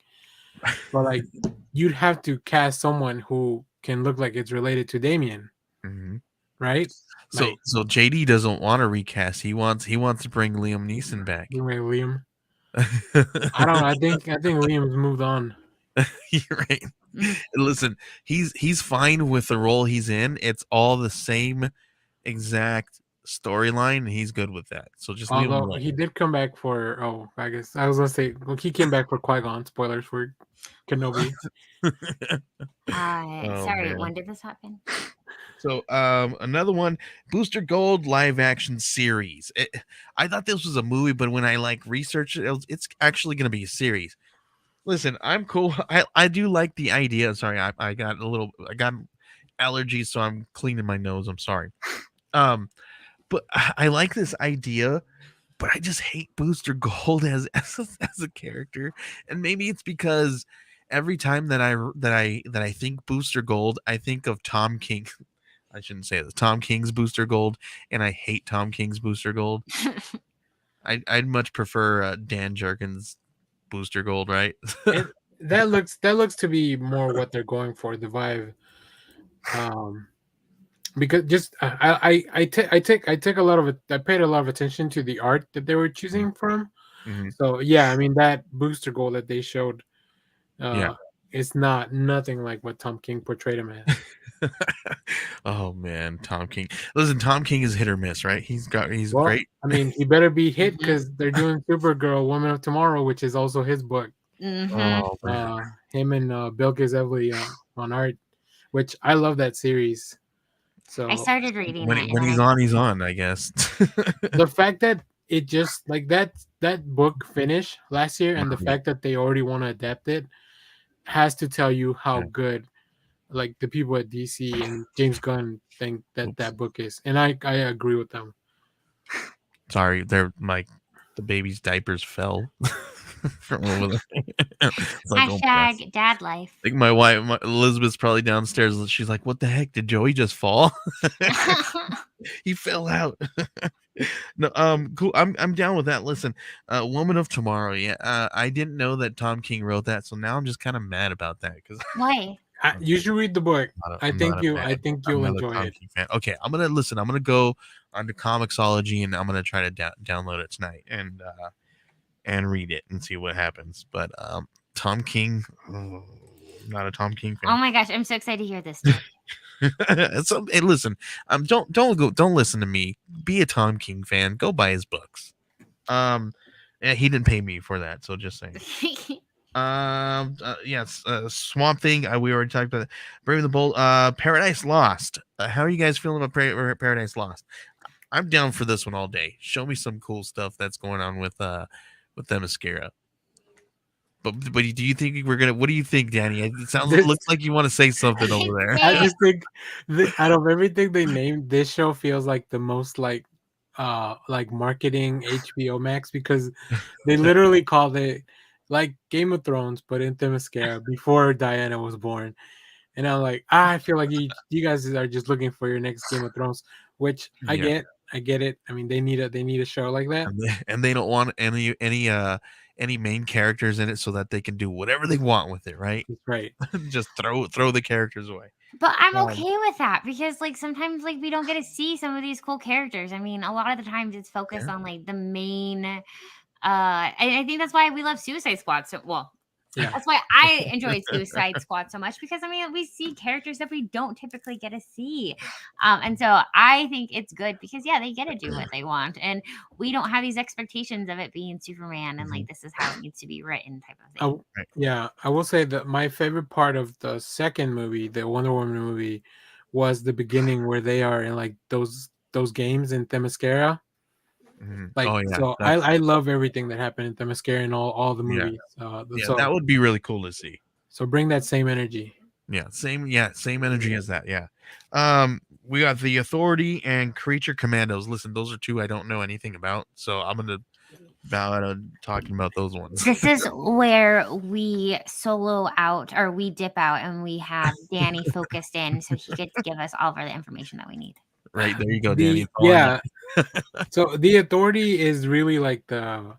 but like, you'd have to cast someone who can look like it's related to Damien, Mhm. right? So Like, so JD doesn't want to recast. He wants to bring Liam Neeson back. Liam. I don't know. I think Liam's moved on. You're right. Listen, he's fine with the role he's in. It's all the same exact storyline, and he's good with that. So just leave him Although alone. he did come back for, I guess I was gonna say, well, he came back for Qui-Gon. Spoilers for Kenobi. Oh sorry, man. when did this happen? So another one, Booster Gold live action series. I thought this was a movie, but when I like researched it, it's actually going to be a series. Listen, I'm cool. I do like the idea. Sorry, I got allergies, so I'm cleaning my nose. I'm sorry. But I like this idea, but I just hate Booster Gold as a character, and maybe it's because every time that I think Booster Gold, I think of Tom King. I shouldn't say this. Tom King's Booster Gold, and I hate Tom King's Booster Gold. I'd much prefer Dan Jerkins' Booster Gold, right? And that looks to be more what they're going for, the vibe. Um, because just I take a lot of it. I paid a lot of attention to the art that they were choosing from. Mm-hmm. So yeah, I mean that booster goal that they showed, Yeah. uh, it's not nothing like what Tom King portrayed him as. Oh man, Tom King. Listen, Tom King is hit or miss, right? He's Well, great. I mean, he better be hit Mhm. because they're doing Supergirl, Woman of Tomorrow, which is also his book. Oh man. Him and Bilkis Evely on art, which I love that series. So I started reading When it. when And he's on, he's on, I guess. the fact that it just like that book finished last year, and the fact that they already want to adapt it has to tell you how Yeah. good like the people at DC and James Gunn think that Oops. that book is, and I agree with them. Sorry, the baby's diapers fell from over there. It's like, oh my gosh. hashtag dad life. Like my wife, Elizabeth's probably downstairs. She's like, "What the heck? Did Joey just fall? He fell out." No, cool. I'm down with that. Listen, Woman of Tomorrow. Yeah, I didn't know that Tom King wrote that, so now I'm just kind of mad about that because Why? You should read the book. I I'm not think a you. fan. I think I'm you'll not a enjoy Tom it. King fan. Okay, I'm gonna listen. I'm gonna go onto Comixology and I'm gonna try to download it tonight and read it and see what happens. But Tom King, not a Tom King Oh fan. my gosh, I'm so excited to hear this story. So, hey, listen, don't listen to me. Be a Tom King fan. Go buy his books. And he didn't pay me for that, so just saying. Yes, Swamp Thing. We already talked about that. Brave and the Bold. Paradise Lost. How are you guys feeling about Paradise Lost? I'm down for this one all day. Show me some cool stuff that's going on with Themyscira. But do you think we're gonna? What do you think, Danny? It looks like you want to say something over there. I just think out of everything they named, this show feels like the most like marketing HBO Max because they literally called it like Game of Thrones, but in Themyscira before Diana was born. And I'm like, I feel like you guys are just looking for your next Game of Thrones, which I Yeah. get it. I mean, they need a show like that. And they don't want any main characters in it so that they can do whatever they want with it, right? Right. Just throw the characters away. But I'm okay with that because like sometimes like we don't get to see some of these cool characters. I mean, a lot of the times it's focused on like the main I think that's why we love Suicide Squad so well. Yeah. That's why I enjoyed Suicide Squad so much because I mean we see characters that we don't typically get to see. And so I think it's good because yeah, they get to do what they want and we don't have these expectations of it being Superman and like this is how it needs to be written type of thing. Yeah, I will say that my favorite part of the second movie, the Wonder Woman movie, was the beginning where they are in like those games in Themyscira. Like, Oh yeah, so I love everything that happened in Themyscira and all the movies. So that would be really cool to see. So bring that same energy. Same energy as that. Yeah. We got the Authority and Creature Commandos. Listen, those are two I don't know anything about, so I'm gonna bow out on talking about those ones. This is where we solo out or we dip out and we have Danny focused in so he gets to give us all of the information that we need. Right, there you go, Danny. Yeah. So the Authority is really like that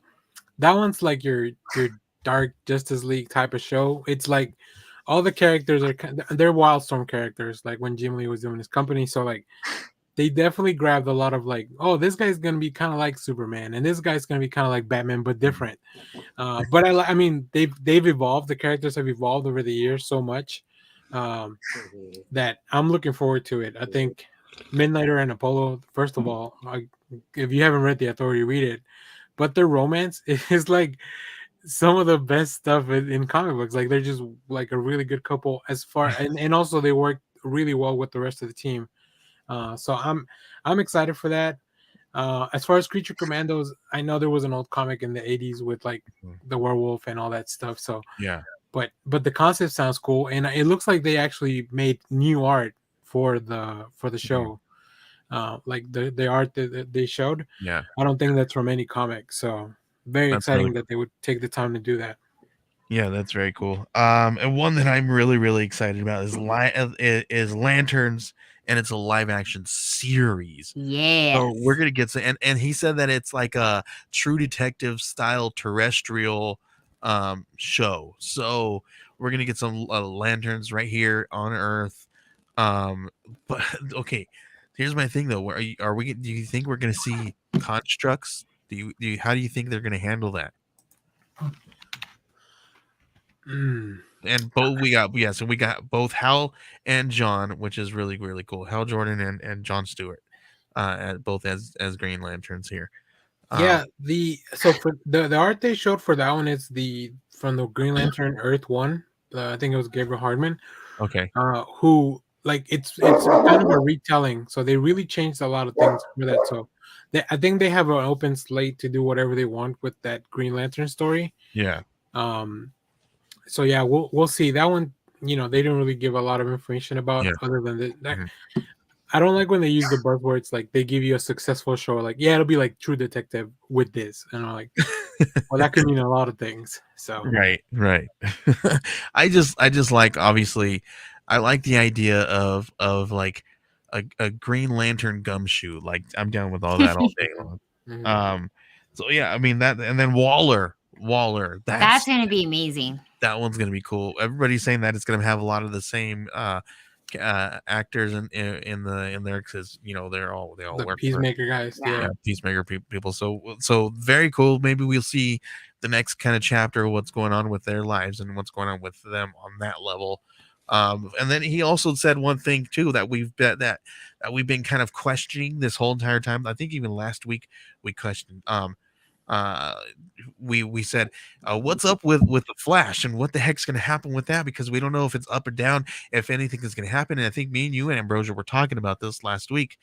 one's like your dark Justice League type of show. It's like all the characters they're Wildstorm characters, like when Jim Lee was doing his company. So like they definitely grabbed a lot of like, oh, this guy's gonna be kind of like Superman, and this guy's gonna be kind of like Batman, but different. But I mean, they've evolved. The characters have evolved over the years so much that I'm looking forward to it. I think Midnighter and Apollo. First of all, if you haven't read The Authority, read it. But their romance is like some of the best stuff in comic books. Like they're just like a really good couple and also they work really well with the rest of the team. So I'm excited for that. As far as Creature Commandos, I know there was an old comic in the 80s with like the werewolf and all that stuff. So yeah, but the concept sounds cool, and it looks like they actually made new art for the show. Like the art that they showed. Yeah, I don't think that's from any comic. So very exciting that they would take the time to do that. Yeah, that's very cool. And one that I'm really, really excited about is Lanterns, and it's a live action series. Yeah. So we're gonna get some, and he said that it's like a True Detective style terrestrial show. So we're gonna get some lanterns right here on Earth. But okay, here's my thing though. Do you think we're gonna see constructs? How do you think they're gonna handle that? and both we got both Hal and John, which is really really cool. Hal Jordan and John Stewart, both as Green Lanterns here. Yeah, for the art they showed for that one is from the Green Lantern Earth one. I think it was Gabriel Hardman. Okay. Who like it's kind of a retelling, so they really changed a lot of things for that. So I think they have an open slate to do whatever they want with that Green Lantern story. Yeah. So yeah, we'll see that one. They didn't really give a lot of information about other than that. Mm-hmm. I don't like when they use the buzzwords like they give you a successful show, like it'll be like True Detective with this, and I'm like, well, that could mean a lot of things. So right. I just like, obviously, I like the idea of like a Green Lantern gumshoe. Like, I'm down with all that all day long. Mm-hmm. So yeah, I mean that, and then Waller, that's gonna be amazing. That one's gonna be cool. Everybody's saying that it's gonna have a lot of the same actors in there, because they all the work Peacemaker guys, yeah, Peacemaker people. So very cool. Maybe we'll see the next kind of chapter, what's going on with their lives and what's going on with them on that level. And then he also said one thing too that we've been kind of questioning this whole entire time. I think even last week we questioned. We said, what's up with the Flash, and what the heck's going to happen with that, because we don't know if it's up or down, if anything is going to happen. And I think me and you and Ambrosia were talking about this last week,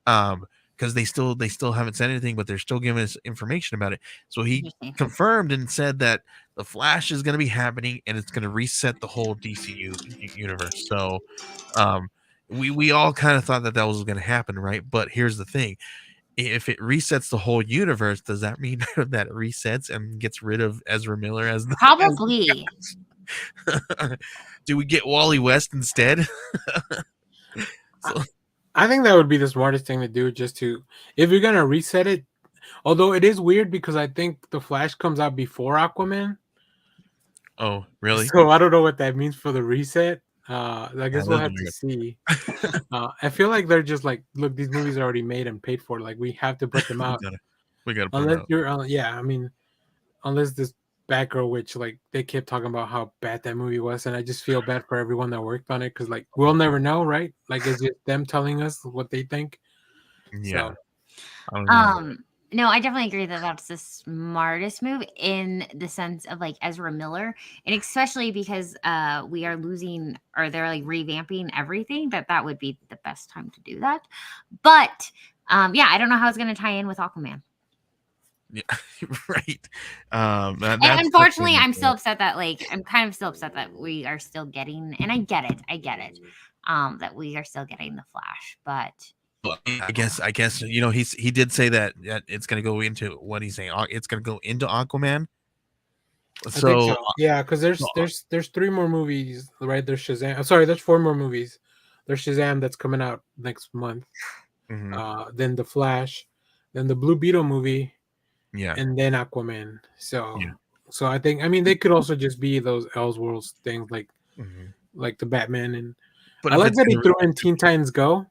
because they still haven't said anything, but they're still giving us information about it. So he confirmed and said that the Flash is going to be happening, and it's going to reset the whole DCU universe. So we all kind of thought that was going to happen, right? But here's the thing. If it resets the whole universe, does that mean that it resets and gets rid of Ezra Miller as the probably? Do we get Wally West instead? I think that would be the smartest thing to do, if you're gonna reset it. Although it is weird because I think the Flash comes out before Aquaman. Oh, really? So I don't know what that means for the reset. I guess we'll have to see. I feel like they're just like, look, these movies are already made and paid for. Like, we have to put them out. we gotta put unless them out. You're, I mean, unless this Batgirl, which like they kept talking about how bad that movie was, and I just feel bad for everyone that worked on it because like we'll never know, right? Like it's just them telling us what they think. Yeah. So. No, I definitely agree that that's the smartest move in the sense of like Ezra Miller, and especially because we are losing, or they're like revamping everything. That would be the best time to do that. But yeah, I don't know how it's going to tie in with Aquaman. Yeah, right. And unfortunately, I'm still upset that I'm kind of still upset that we are still getting, and I get it, that we are still getting the Flash, but. I guess he did say that it's going to go into what he's saying. It's going to go into Aquaman. So yeah, because there's 3 more movies, right? There's Shazam. I'm sorry, there's 4 more movies. There's Shazam that's coming out next month. Mm-hmm. Then the Flash, then the Blue Beetle movie, and then Aquaman. So I think they could also just be those Elseworlds things like the Batman But I like that he threw in Teen Titans Go.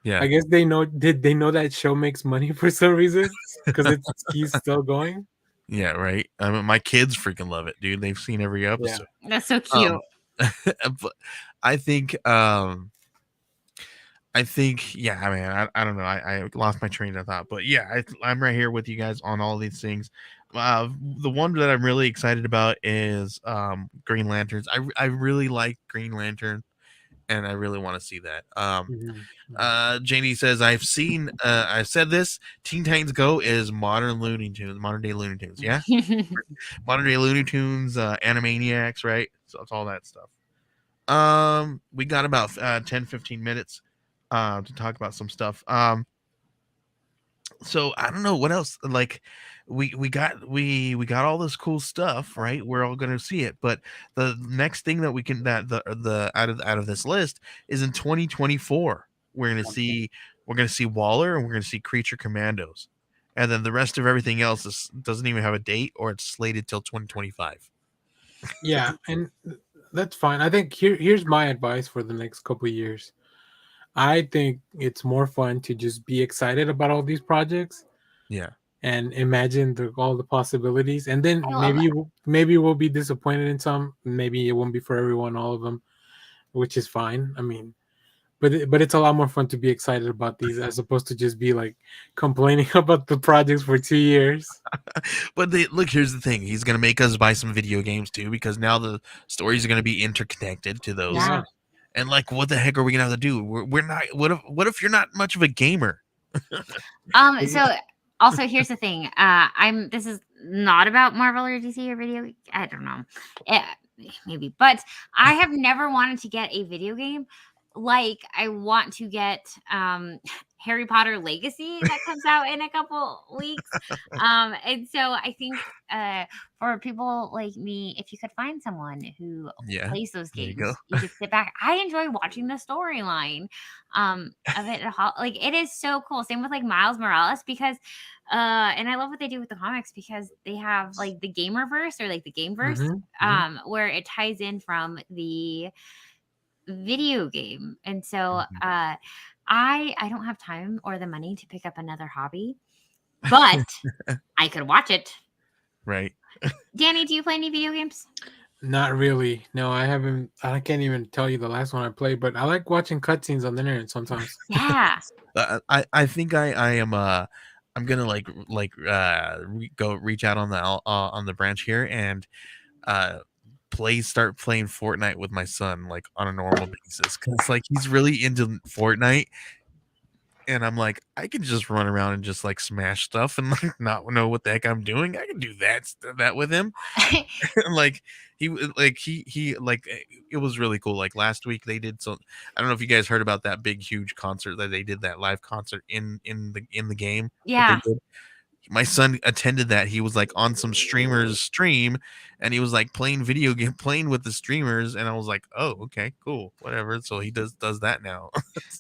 Yeah, I guess did they know that show makes money for some reason because he's still going. Yeah, right. I mean, my kids freaking love it, dude. They've seen every episode. Yeah. That's so cute. But I think, yeah. I mean, I don't know. I lost my train of thought, but yeah, I'm right here with you guys on all these things. The one that I'm really excited about is Green Lanterns. I really like Green Lantern, and I really want to see that. Janie says, I've said this, Teen Titans Go is modern day Looney Tunes. Yeah. Modern day Looney Tunes, Animaniacs, right? So it's all that stuff. We got about 10-15 minutes to talk about some stuff. So I don't know what else. Like we got all this cool stuff, right? We're all gonna see it, but the next thing that we can the out of this list is in 2024. We're gonna see Waller, and we're gonna see Creature Commandos, and then the rest of everything else doesn't even have a date, or it's slated till 2025. Yeah, and that's fine. I think here's my advice for the next couple of years. I think it's more fun to just be excited about all these projects. Yeah. and imagine all the possibilities. And then I love it. maybe we'll be disappointed in some. Maybe it won't be for everyone, all of them, which is fine. I mean, but it's a lot more fun to be excited about these as opposed to just be like complaining about the projects for 2 years. But look, here's the thing: he's gonna make us buy some video games too, because now the stories are gonna be interconnected to those. Yeah. And like, what the heck are we gonna have to do? We're not. What if you're not much of a gamer? So also here's the thing. This is not about Marvel or DC or video. I don't know. Maybe, but I have never wanted to get a video game like I want to get Harry Potter Legacy that comes out in a couple weeks. And so I think for people like me, if you could find someone who Yeah, plays those there you games, go. you could sit back. I enjoy watching the storyline of it. Like it is so cool. Same with like Miles Morales because and I love what they do with the comics because they have like the gamerverse or like the gameverse where it ties in from the video game. And so I don't have time or the money to pick up another hobby, but I could watch it. Right. Danny, do you play any video games? Not really. No, I haven't. I can't even tell you the last one I played, but I like watching cutscenes on the internet sometimes. Yeah. I think I am I'm gonna go reach out on the branch here and start playing Fortnite with my son like on a normal basis, because like he's really into Fortnite, and I'm like, I can just run around and just like smash stuff and like not know what the heck I'm doing. I can do that with him. Like it was really cool. Like last week they did some. I don't know if you guys heard about that big huge concert that they did, that live concert in the game that they Yeah. did. My son attended that. He was like on some streamer's stream, and he was like playing playing with the streamers, and I was like, oh, okay, cool, whatever. So he does that now.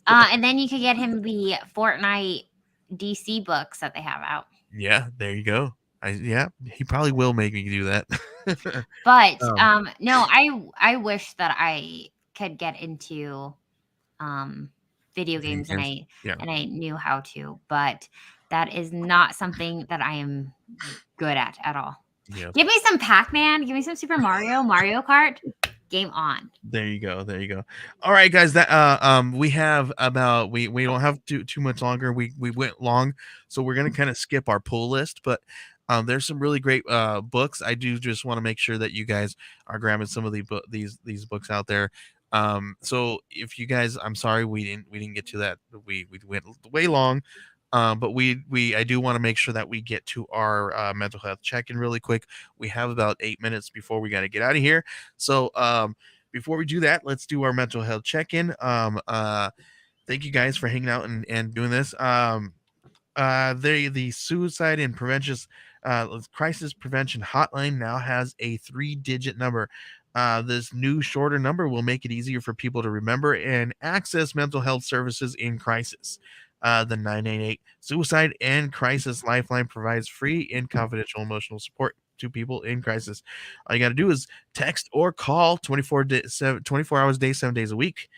And then you could get him the Fortnite DC books that they have out. Yeah, there you go. He probably will make me do that. But no, I wish that I could get into video games and I knew how to, but that is not something that I am good at all. Yeah. Give me some Pac-Man, give me some Super Mario Kart. Game on. There you go. All right, guys. That we have about we don't have too much longer. We went long, so we're gonna kind of skip our pull list. But there's some really great books. I do just want to make sure that you guys are grabbing some of these books out there. So if you guys, I'm sorry we didn't get to that. We went way long. But I do want to make sure that we get to our mental health check-in really quick. We have about 8 minutes before we got to get out of here. So before we do that, let's do our mental health check-in. Thank you guys for hanging out and doing this. The suicide and crisis prevention hotline now has a 3-digit number. This new shorter number will make it easier for people to remember and access mental health services in crisis. The 988 Suicide and Crisis Lifeline provides free and confidential emotional support to people in crisis. All you got to do is text or call 24 hours a day, 7 days a week.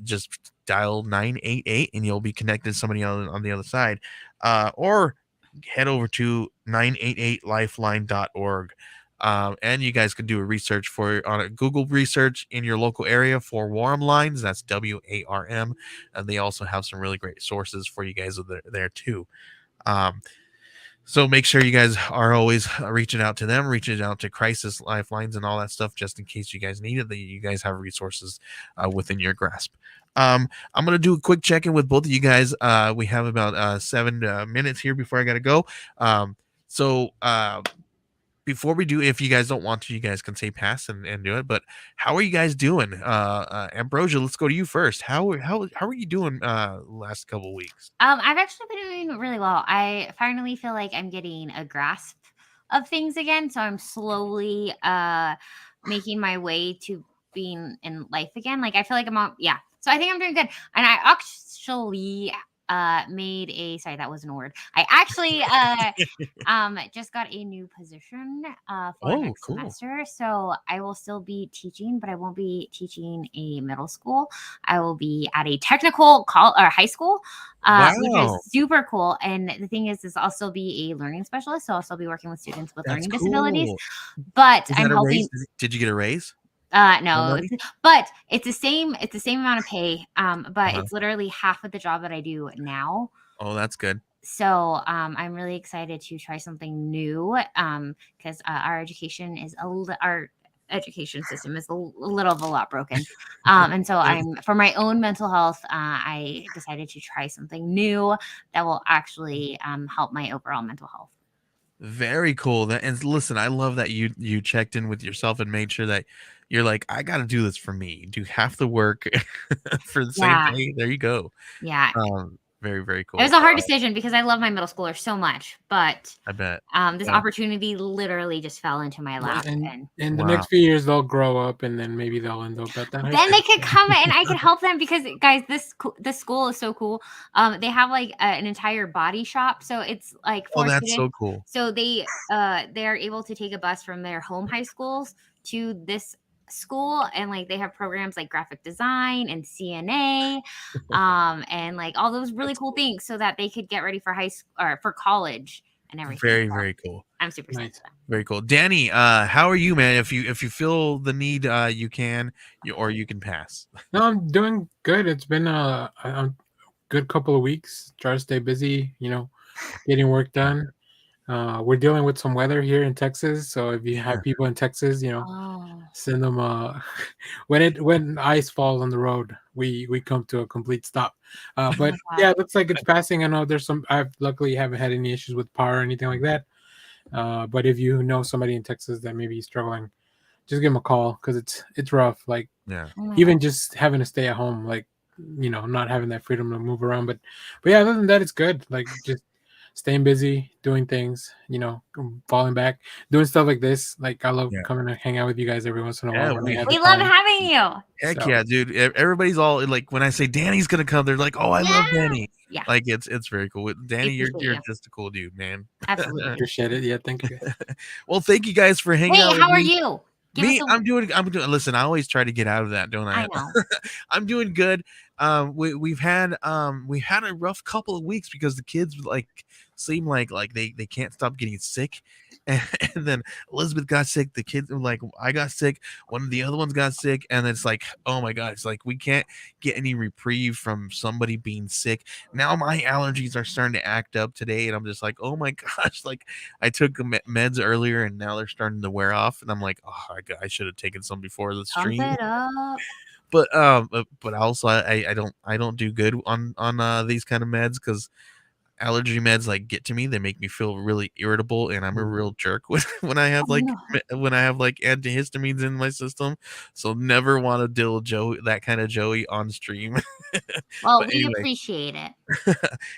Just dial 988 and you'll be connected to somebody on the other side. Or head over to 988lifeline.org. And you guys can do a research on a Google research in your local area for warm lines. That's WARM. And they also have some really great sources for you guys there too. So make sure you guys are always reaching out to them, reaching out to crisis lifelines and all that stuff, just in case you guys need it, that you guys have resources within your grasp. I'm going to do a quick check-in with both of you guys. We have about 7 minutes here before I got to go. Before we do, if you guys don't want to, you guys can say pass and do it. But how are you guys doing? Ambrosia, let's go to you first. How are you doing last couple of weeks? I've actually been doing really well. I finally feel like I'm getting a grasp of things again. So I'm slowly making my way to being in life again. Like I feel like so I think I'm doing good. And I actually sorry, that wasn't a word. I actually just got a new position for next semester. So I will still be teaching, but I won't be teaching a middle school. I will be at a technical high school. which is super cool. And the thing is I'll still be a learning specialist, so I'll still be working with students with learning disabilities. But I'm hoping. Did you get a raise? No, but it's the same amount of pay. But it's literally half of the job that I do now. Oh, that's good. So I'm really excited to try something new because our education system is a little of a lot broken. And so for my own mental health, I decided to try something new that will actually help my overall mental health. Very cool. And listen, I love that you checked in with yourself and made sure that you're like, I got to do this for me. Do half the work for the same pay. There you go. Yeah. Very, very cool. It was a hard decision because I love my middle schooler so much, but I bet this opportunity literally just fell into my lap. And in the next few years, they'll grow up, and then maybe they'll end up at that. Then they could come and I could help them because, guys, this school is so cool. They have like an entire body shop, so it's like for that's students. So cool. So they are able to take a bus from their home high schools to this school, and like they have programs like graphic design and CNA and like all those really cool things so that they could get ready for high school or for college and everything. Very, very cool. I'm super excited. Very cool. Danny, how are you, man? If you feel the need, you can pass. No, I'm doing good. It's been a good couple of weeks. Try to stay busy, getting work done. We're dealing with some weather here in Texas, so if you have people in Texas, send them. When ice falls on the road, we come to a complete stop. But yeah, it looks like it's passing. I know there's some. I luckily haven't had any issues with power or anything like that. But if you know somebody in Texas that may be struggling, just give them a call because it's rough. Like even just having to stay at home, like not having that freedom to move around. But yeah, other than that, it's good. Like just staying busy, doing things, falling back, doing stuff like this. Like I love coming to hang out with you guys every once in a while. We love having you. Heck yeah, dude. Everybody's all like, when I say Danny's gonna come, they're like, oh, I love Danny. Yeah. Like it's very cool. Danny, you're just a cool dude, man. Absolutely. Appreciate it. Yeah, thank you. Well, thank you guys for hanging out. Hey, how are you? I'm doing. Listen, I always try to get out of that, don't I? I know. I'm doing good. We've had a rough couple of weeks because the kids seem like they can't stop getting sick, and then Elizabeth got sick. The kids were like, I got sick. One of the other ones got sick, and it's like, oh my god, it's like we can't get any reprieve from somebody being sick. Now my allergies are starting to act up today, and I'm just like, oh my gosh, like I took meds earlier, and now they're starting to wear off, and I'm like, oh, I should have taken some before the stream. Pump it up. But also I don't do good on these kind of meds because allergy meds like get to me. They make me feel really irritable, and I'm a real jerk when I have antihistamines in my system. So never want to deal with that kind of Joey on stream. Well, we appreciate it.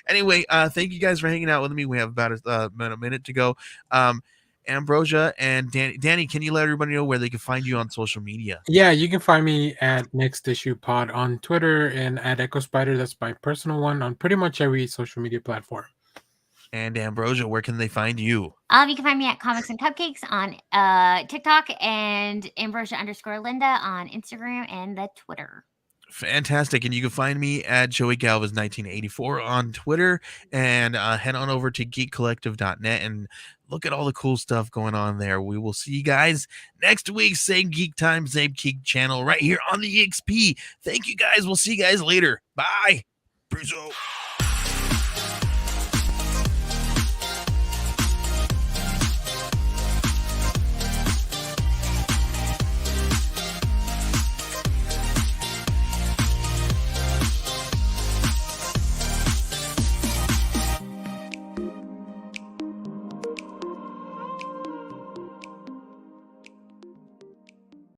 Anyway, thank you guys for hanging out with me. We have about a minute to go. Ambrosia and Danny, can you let everybody know where they can find you on social media? Yeah, you can find me at Next Issue Pod on Twitter and at Echo Spider. That's my personal one on pretty much every social media platform. And Ambrosia, where can they find you? You can find me at Comics and Cupcakes on TikTok and Ambrosia_Linda on Instagram and the Twitter. Fantastic. And you can find me at Joey Galvez 1984 on Twitter, and head on over to geekcollective.net and look at all the cool stuff going on there. We will see you guys next week. Same Geek Time, same Geek Channel right here on the EXP. Thank you guys. We'll see you guys later. Bye. Peace out.